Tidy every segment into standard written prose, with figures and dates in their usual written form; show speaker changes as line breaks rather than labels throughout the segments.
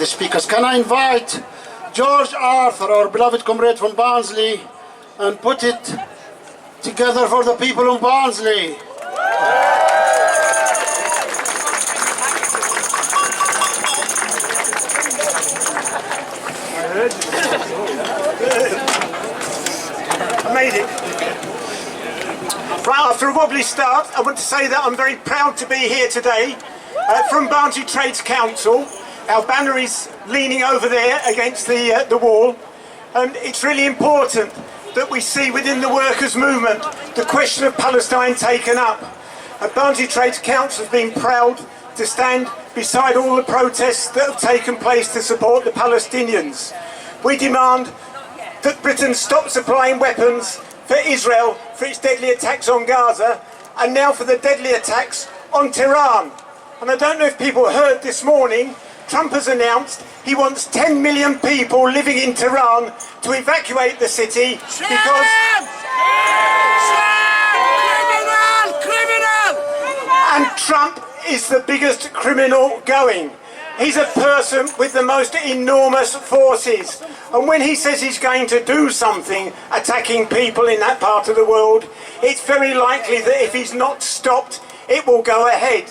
The speakers. Can I invite George Arthur, our beloved comrade from Barnsley, and put it together for the people of Barnsley.
I made it. Right, after a wobbly start, I want to say that I'm very proud to be here today from Barnsley Trades Council. Our banner is leaning over there against the wall, and it's really important that we see within the workers' movement the question of Palestine taken up. Barnsley Trades Council has been proud to stand beside all the protests that have taken place to support the Palestinians. We demand that Britain stop supplying weapons for Israel for its deadly attacks on Gaza, and now for the deadly attacks on Tehran. And I don't know if people heard this morning, Trump has announced he wants 10 million people living in Tehran to evacuate the city because... And Trump is the biggest criminal going. He's a person with the most enormous forces. And when he says he's going to do something attacking people in that part of the world, it's very likely that if he's not stopped, it will go ahead.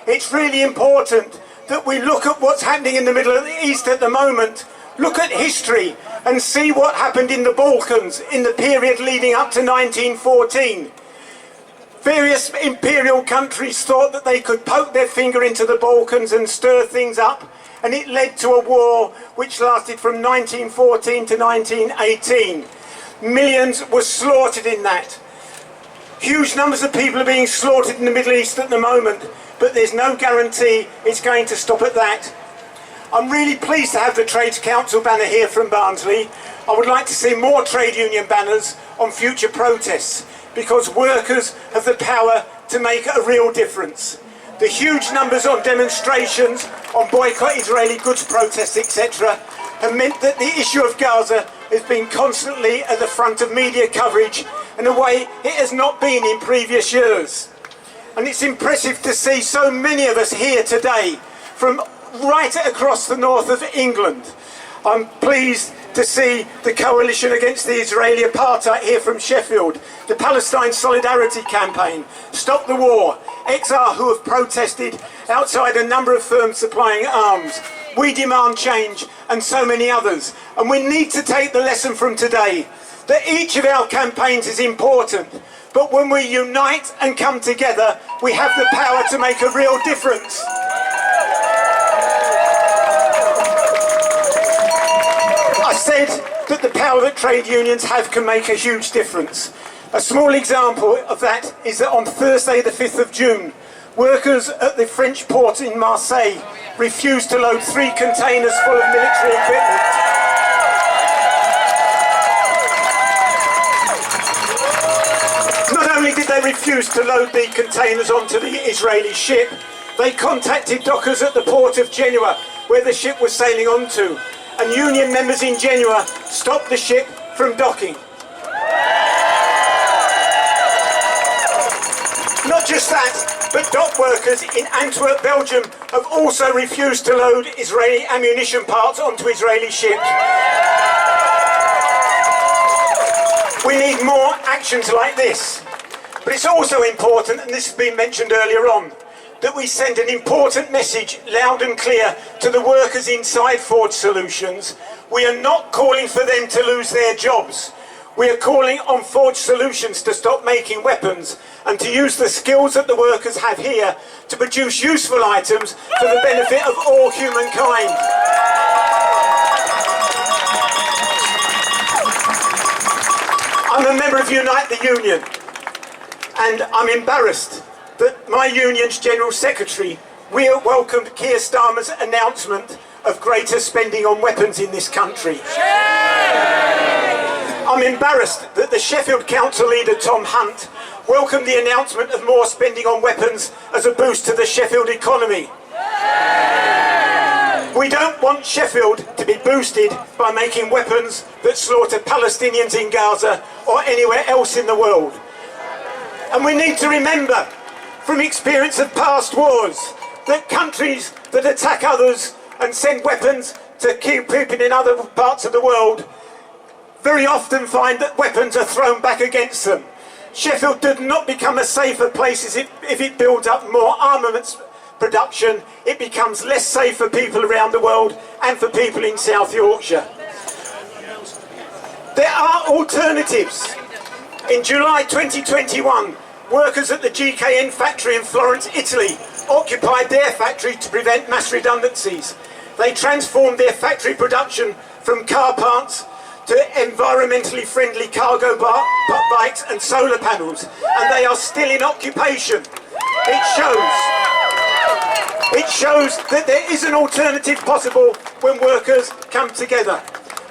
It's really important that we look at what's happening in the Middle East at the moment, look at history and see what happened in the Balkans in the period leading up to 1914. Various imperial countries thought that they could poke their finger into the Balkans and stir things up, and it led to a war which lasted from 1914 to 1918. Millions were slaughtered in that. Huge numbers of people are being slaughtered in the Middle East at the moment, but there's no guarantee it's going to stop at that. I'm really pleased to have the Trades Council banner here from Barnsley. I would like to see more trade union banners on future protests, because workers have the power to make a real difference. The huge numbers on demonstrations, on boycott Israeli goods protests, etc., have meant that the issue of Gaza has been constantly at the front of media coverage in a way it has not been in previous years. And it's impressive to see so many of us here today from right across the north of England. I'm pleased to see the coalition against the Israeli apartheid here from Sheffield, the Palestine Solidarity Campaign, Stop the War, XR who have protested outside a number of firms supplying arms, We Demand Change, and so many others. And we need to take the lesson from today that each of our campaigns is important, but when we unite and come together, we have the power to make a real difference. I said that the power that trade unions have can make a huge difference. A small example of that is that on Thursday the 5th of June, workers at the French port in Marseille refused to load 3 containers full of military equipment. Not only did they refuse to load the containers onto the Israeli ship, they contacted dockers at the port of Genoa, where the ship was sailing onto, and union members in Genoa stopped the ship from docking. Not just that, but dock workers in Antwerp, Belgium have also refused to load Israeli ammunition parts onto Israeli ships. We need more actions like this. But it's also important, and this has been mentioned earlier on, that we send an important message loud and clear to the workers inside Forge Solutions. We are not calling for them to lose their jobs. We are calling on Forge Solutions to stop making weapons and to use the skills that the workers have here to produce useful items for the benefit of all humankind. I'm a member of Unite the Union, and I'm embarrassed that my union's General Secretary welcomed Keir Starmer's announcement of greater spending on weapons in this country. I'm embarrassed that the Sheffield Council leader Tom Hunt welcomed the announcement of more spending on weapons as a boost to the Sheffield economy. We don't want Sheffield to be boosted by making weapons that slaughter Palestinians in Gaza or anywhere else in the world. And we need to remember from experience of past wars that countries that attack others and send weapons to kill people in other parts of the world very often find that weapons are thrown back against them. Sheffield did not become a safer place if it builds up more armaments production. It becomes less safe for people around the world and for people in South Yorkshire. There are alternatives. In July 2021, workers at the GKN factory in Florence, Italy, occupied their factory to prevent mass redundancies. They transformed their factory production from car parts to environmentally friendly cargo bikes and solar panels, and they are still in occupation. It shows that there is an alternative possible when workers come together.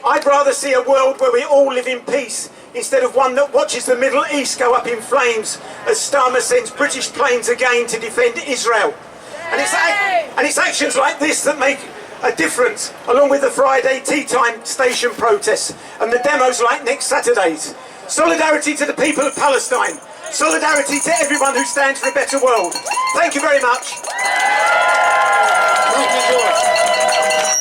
I'd rather see a world where we all live in peace instead of one that watches the Middle East go up in flames as Starmer sends British planes again to defend Israel. And it's actions like this that make a difference, along with the Friday tea time station protests and the demos like next Saturday's. Solidarity to the people of Palestine. Solidarity to everyone who stands for a better world. Thank you very much.
Thank you, George.